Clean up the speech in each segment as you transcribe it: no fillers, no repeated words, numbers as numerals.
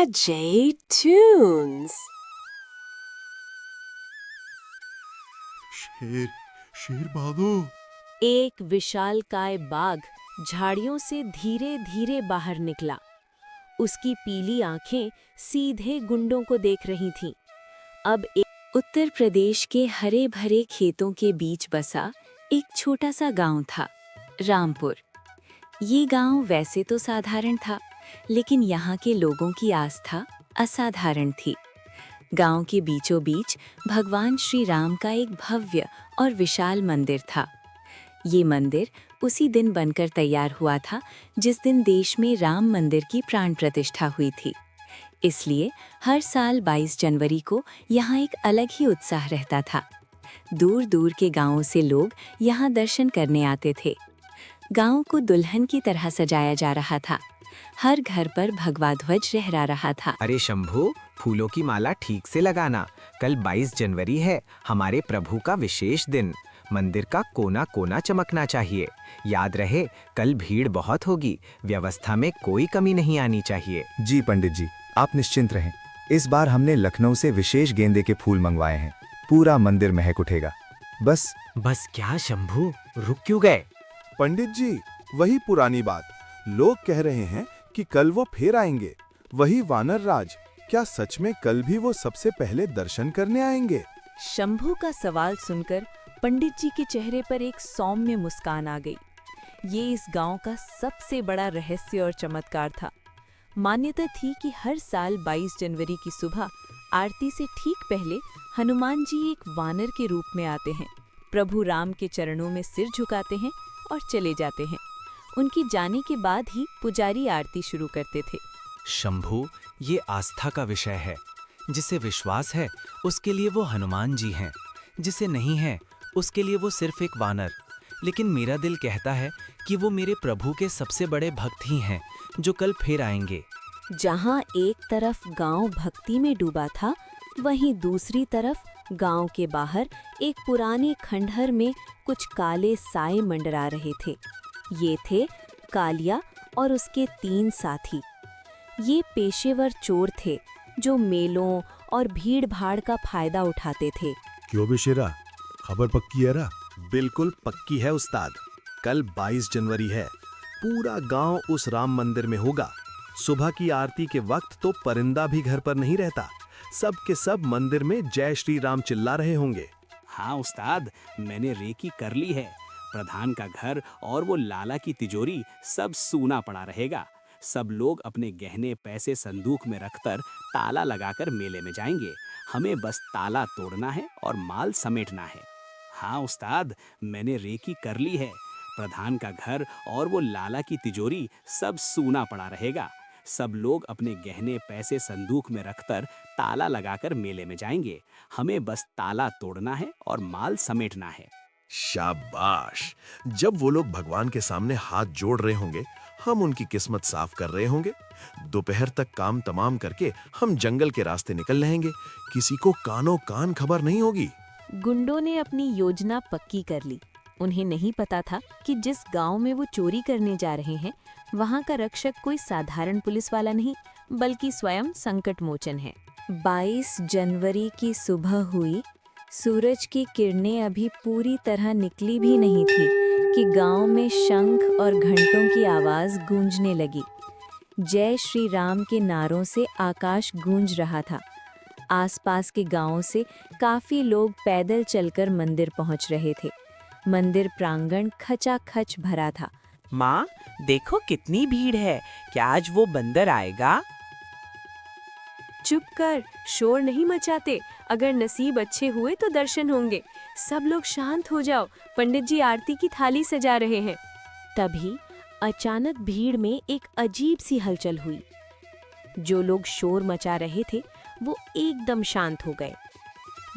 J Tunes. शेर शेर भागो। एक विशालकाय बाघ झाड़ियों से धीरे धीरे बाहर निकला। उसकी पीली आंखें सीधे गुंडों को देख रही थीं। अब एक उत्तर प्रदेश के हरे भरे खेतों के बीच बसा एक छोटा सा गांव था, रामपुर। ये गांव वैसे तो साधारण था, लेकिन यहाँ के लोगों की आस्था असाधारण थी। गांव के बीचों बीच भगवान श्री राम का एक भव्य और विशाल मंदिर था। ये मंदिर उसी दिन बनकर तैयार हुआ था जिस दिन देश में राम मंदिर की प्राण प्रतिष्ठा हुई थी। इसलिए हर साल 22 जनवरी को यहाँ एक अलग ही उत्साह रहता था। दूर दूर के गांवों से लोग यहाँ दर्शन करने आते थे। गांव को दुल्हन की तरह सजाया जा रहा था। हर घर पर भगवा ध्वज लहरा रहा था। अरे शंभू, फूलों की माला ठीक से लगाना। कल 22 जनवरी है, हमारे प्रभु का विशेष दिन। मंदिर का कोना कोना चमकना चाहिए। याद रहे, कल भीड़ बहुत होगी, व्यवस्था में कोई कमी नहीं आनी चाहिए। जी पंडित जी, आप निश्चिंत रहें। इस बार हमने लखनऊ से विशेष गेंदे के फूल मंगवाए हैं। पूरा मंदिर महक उठेगा। बस क्या शंभू, रुक क्यों गए? पंडित जी, वही पुरानी बात। लोग कह रहे हैं कि कल वो फिर आएंगे। वही वानर राज। क्या सच में कल भी वो सबसे पहले दर्शन करने आएंगे? शंभू का सवाल सुनकर पंडित जी के चेहरे पर एक सौम्य मुस्कान आ गई। ये इस गांव का सबसे बड़ा रहस्य और चमत्कार था। मान्यता थी कि हर साल 22 जनवरी की सुबह आरती से ठीक पहले हनुमान जी एक वानर के रूप में आते हैं, प्रभु राम के चरणों में सिर झुकाते हैं और चले जाते हैं। उनकी जाने के बाद ही पुजारी आरती शुरू करते थे। शंभू, ये आस्था का विषय है। जिसे विश्वास है उसके लिए वो हनुमान जी हैं, जिसे नहीं है उसके लिए वो सिर्फ एक वानर। लेकिन मेरा दिल कहता है कि वो मेरे प्रभु के सबसे बड़े भक्त ही हैं, जो कल फिर आएंगे। जहां एक तरफ गांव भक्ति में डूबा था, वहीं दूसरी तरफ गांव के बाहर एक पुराने खंडहर में कुछ काले साए मंडरा रहे थे। ये थे कालिया और उसके 3 साथी। ये पेशेवर चोर थे जो मेलों और भीड़-भाड़ का फायदा उठाते थे। क्यों बेशेरा, खबर पक्की है रा? बिल्कुल पक्की है उस्ताद। कल 22 जनवरी है। पूरा गांव उस राम मंदिर में होगा। सुबह की आरती के वक्त तो परिंदा भी घर पर नहीं रहता। सब के सब मंदिर में जय श्री राम चिल्ला रहे होंगे। हाँ उस्ताद, मैंने रेकी कर ली है। प्रधान का घर और वो लाला की तिजोरी सब सूना पड़ा रहेगा। सब लोग अपने गहने पैसे संदूक में रखकर ताला लगाकर मेले में जाएंगे। हमें बस ताला तोड़ना है और माल समेटना है। हाँ उस्ताद, मैंने रेकी कर ली है। प्रधान का घर और वो लाला की तिजोरी सब सूना पड़ा रहेगा। सब लोग अपने गहने पैसे संदूक में रखकर ताला लगाकर मेले में जाएंगे। हमें बस ताला तोड़ना है और माल समेटना है। शाबाश! जब वो लोग भगवान के सामने हाथ जोड़ रहे होंगे, हम उनकी किस्मत साफ कर रहे होंगे। दोपहर तक काम तमाम करके हम जंगल के रास्ते निकल रहेंगे। किसी को कानों कान खबर नहीं होगी। गुंडों ने अपनी योजना पक्की कर ली। उन्हें नहीं पता था कि जिस गांव में वो चोरी करने जा रहे हैं, वहां का रक्षक कोई साधारण पुलिस वाला नहीं, बल्कि स्वयं संकट मोचन है। 22 जनवरी की सुबह हुई। सूरज की किरणें अभी पूरी तरह निकली भी नहीं थी कि गांव में शंख और घंटों की आवाज गूंजने लगी। जय श्री राम के नारों से आकाश गूंज रहा था। आसपास के गांवों से काफी लोग पैदल चलकर मंदिर पहुंच रहे थे। मंदिर प्रांगण खचाखच भरा था। माँ, देखो कितनी भीड़ है। क्या आज वो बंदर आएगा? चुप कर, शोर नहीं मचाते। अगर नसीब अच्छे हुए तो दर्शन होंगे। सब लोग शांत हो जाओ, पंडित जी आरती की थाली सजा रहे हैं। तभी अचानक भीड़ में एक अजीब सी हलचल हुई। जो लोग शोर मचा रहे थे वो एकदम शांत हो गए।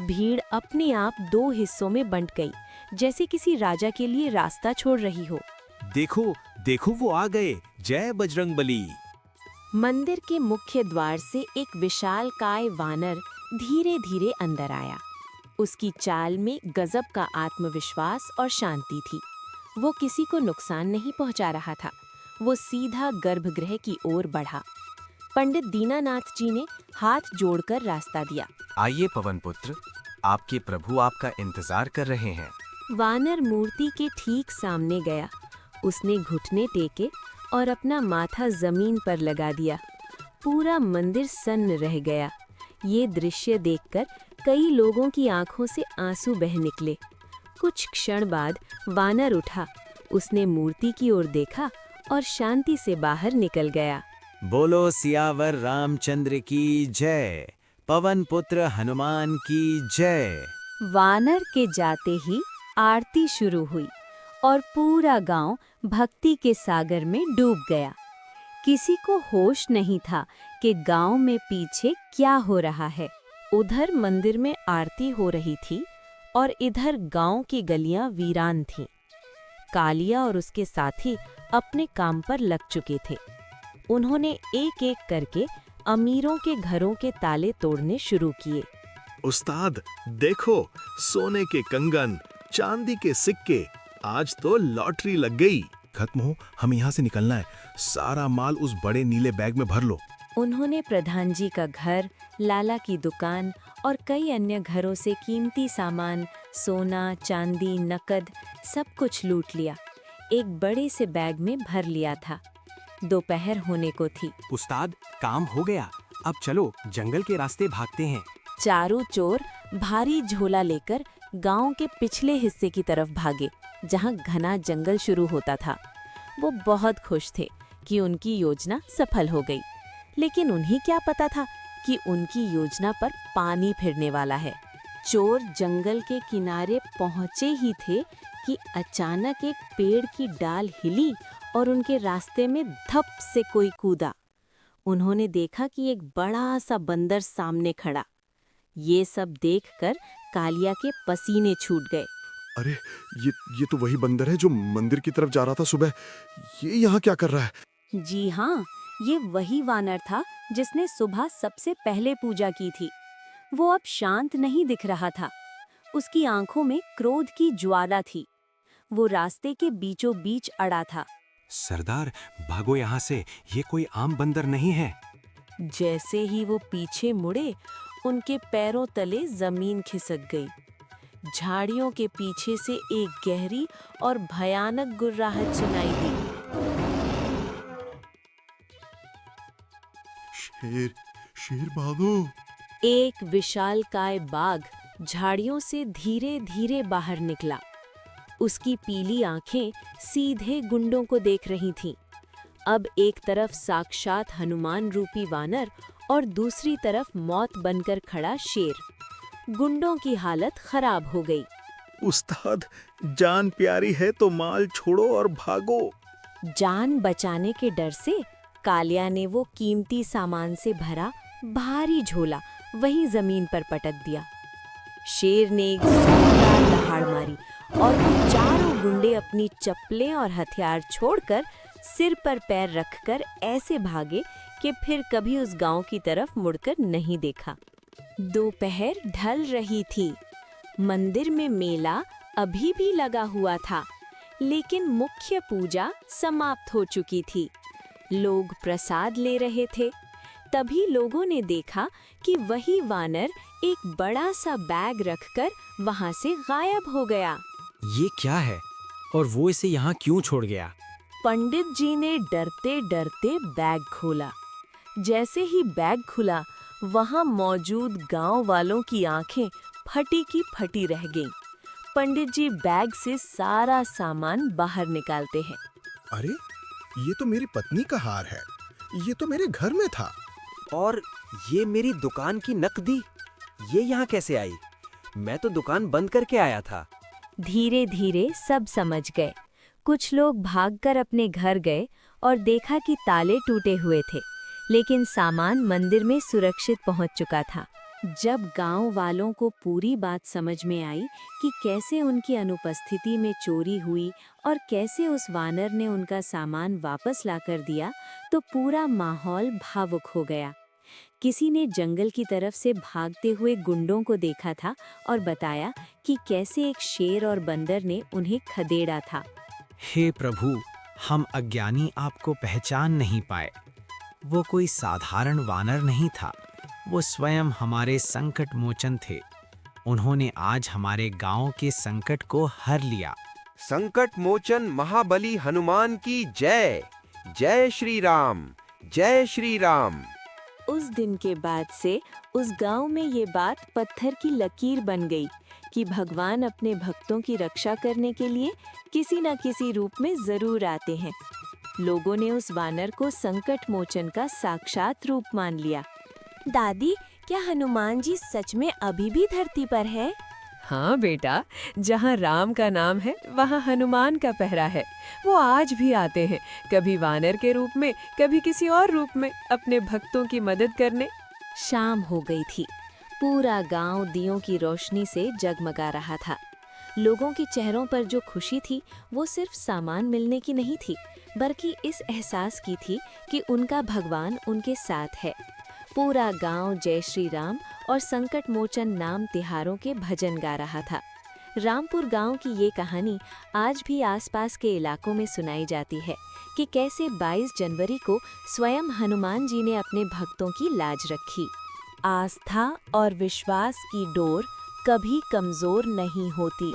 भीड़ अपने आप 2 हिस्सों में बंट गई, जैसे किसी राजा के लिए रास्ता छोड़ रही हो। देखो देखो, वो आ गए। जय बजरंगबली। मंदिर के मुख्य द्वार से एक विशालकाय वानर धीरे धीरे अंदर आया। उसकी चाल में गजब का आत्मविश्वास और शांति थी। वो किसी को नुकसान नहीं पहुंचा रहा था। वो सीधा गर्भगृह की ओर बढ़ा। पंडित दीनानाथ जी ने हाथ जोड़कर रास्ता दिया। आइए पवन पुत्र, आपके प्रभु आपका इंतजार कर रहे हैं। वानर मूर्ति के ठीक सामने गया। उसने घुटने टेके और अपना माथा जमीन पर लगा दिया। पूरा मंदिर सन्न रह गया। ये दृश्य देखकर कई लोगों की आंखों से आंसू बह निकले। कुछ क्षण बाद वानर उठा। उसने मूर्ति की ओर देखा और शांति से बाहर निकल गया। बोलो सियावर रामचंद्र की जय, पवन पुत्र हनुमान की जय। वानर के जाते ही आरती शुरू हुई और पूरा गांव भक्ति के सागर में डूब गया। किसी को होश नहीं था कि गांव में पीछे क्या हो रहा है। उधर मंदिर में आरती हो रही थी और इधर गांव की गलियां वीरान थीं। कालिया और उसके साथी अपने काम पर लग चुके थे। उन्होंने एक एक करके अमीरों के घरों के ताले तोड़ने शुरू किए। उस्ताद देखो, सोने के कंगन, चांदी के सिक्के, आज तो लॉटरी लग गई। खत्म हो, हम यहाँ से निकलना है। सारा माल उस बड़े नीले बैग में भर लो। उन्होंने प्रधान जी का घर, लाला की दुकान और कई अन्य घरों से कीमती सामान, सोना, चांदी, नकद सब कुछ लूट लिया। एक बड़े से बैग में भर लिया था। दोपहर होने को थी। उस्ताद, काम हो गया, अब चलो जंगल के रास्ते भागते हैं। चारों चोर भारी झोला लेकर गांव के पिछले हिस्से की तरफ भागे, जहां घना जंगल शुरू होता था। वो बहुत खुश थे कि उनकी योजना सफल हो गई, लेकिन उन्हें क्या पता था कि उनकी योजना पर पानी फिरने वाला है। चोर जंगल के किनारे पहुंचे ही थे कि अचानक एक पेड़ की डाल हिली और उनके रास्ते में धप से कोई कूदा। उन्होंने देखा कि एक बड़ा सा बंदर सामने खड़ा। ये सब देखकर कालिया के पसीने छूट गए। अरे ये तो वही बंदर है जो मंदिर की तरफ जा रहा था सुबह। ये यहाँ क्या कर रहा है? जी हाँ, ये वही वानर था जिसने सुबह सबसे पहले पूजा की थी। वो अब शांत नहीं दिख रहा था। उसकी आंखों में क्रोध की ज्वाला थी। वो रास्ते के बीचों बीच अड़ा था। सरदार, भागो यहाँ से, ये कोई आम बंदर नहीं है। जैसे ही वो पीछे मुड़े, उनके पैरों तले जमीन खिसक गई। झाड़ियों के पीछे से एक गहरी और भयानक गुर्राहट सुनाई दी। शेर भागो! एक विशालकाय बाघ झाड़ियों से धीरे धीरे बाहर निकला। उसकी पीली आंखें सीधे गुंडों को देख रही थीं। अब एक तरफ साक्षात हनुमान रूपी वानर और दूसरी तरफ मौत बनकर खड़ा शेर। गुंडों की हालत खराब हो गई। उस्ताद, जान प्यारी है तो माल छोड़ो और भागो। जान बचाने के डर से कालिया ने वो कीमती सामान से भरा भारी झोला वहीं जमीन पर पटक दिया। शेर ने एक जोरदार दहाड़ मारी और वो चारों गुंडे अपनी चप्पलें और हथियार छोड़कर सिर पर पैर रखकर ऐसे भागे कि फिर कभी उस गांव की तरफ मुड़कर नहीं देखा। दोपहर ढल रही थी। मंदिर में मेला अभी भी लगा हुआ था, लेकिन मुख्य पूजा समाप्त हो चुकी थी। लोग प्रसाद ले रहे थे। तभी लोगों ने देखा कि वही वानर एक बड़ा सा बैग रखकर वहां से गायब हो गया। ये क्या है और वो इसे यहाँ क्यों छोड़ गया? पंडित जी ने डरते डरते बैग खोला। जैसे ही बैग खुला, वहां मौजूद गांव वालों की आंखें फटी की फटी रह गईं। पंडित जी बैग से सारा सामान बाहर निकालते हैं। अरे ये तो मेरी पत्नी का हार है। ये तो मेरे घर में था। और ये मेरी दुकान की नकदी, ये यहाँ कैसे आई? मैं तो दुकान बंद करके आया था। धीरे धीरे सब समझ गए। कुछ लोग भागकर अपने घर गए और देखा कि ताले टूटे हुए थे, लेकिन सामान मंदिर में सुरक्षित पहुंच चुका था। जब गांव वालों को पूरी बात समझ में आई कि कैसे उनकी अनुपस्थिति में चोरी हुई और कैसे उस वानर ने उनका सामान वापस लाकर दिया, तो पूरा माहौल भावुक हो गया। किसी ने जंगल की तरफ से भागते हुए गुंडों को देखा था और बताया कि कैसे एक शेर और बंदर ने उन्हें खदेड़ा था। हे प्रभु, हम अज्ञानी आपको पहचान नहीं पाए। वो कोई साधारण वानर नहीं था, वो स्वयं हमारे संकट मोचन थे। उन्होंने आज हमारे गांव के संकट को हर लिया। संकट मोचन महाबली हनुमान की जय। जय श्री राम, जय श्री राम। उस दिन के बाद से उस गांव में ये बात पत्थर की लकीर बन गई कि भगवान अपने भक्तों की रक्षा करने के लिए किसी न किसी रूप में जरूर आते हैं। लोगों ने उस वानर को संकट मोचन का साक्षात रूप मान लिया। दादी, क्या हनुमान जी सच में अभी भी धरती पर है? हाँ बेटा, जहाँ राम का नाम है वहाँ हनुमान का पहरा है। वो आज भी आते हैं, कभी वानर के रूप में, कभी किसी और रूप में, अपने भक्तों की मदद करने। शाम हो गई थी। पूरा गांव दियों की रोशनी से जगमगा रहा था। लोगों के चेहरों पर जो खुशी थी वो सिर्फ सामान मिलने की नहीं थी, बल्कि इस एहसास की थी कि उनका भगवान उनके साथ है। पूरा गांव जय श्री राम और संकट मोचन नाम तिहारों के भजन गा रहा था। रामपुर गांव की ये कहानी आज भी आसपास के इलाकों में सुनाई जाती है कि कैसे 22 जनवरी को स्वयं हनुमान जी ने अपने भक्तों की लाज रखी। आस्था और विश्वास की डोर कभी कमजोर नहीं होती।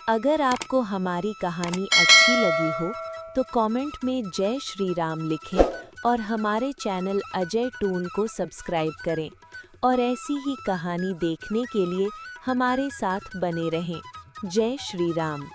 अगर आपको हमारी कहानी अच्छी लगी हो तो कमेंट में जय श्री राम लिखें और हमारे चैनल अजय टून को सब्सक्राइब करें और ऐसी ही कहानी देखने के लिए हमारे साथ बने रहें। जय श्री राम।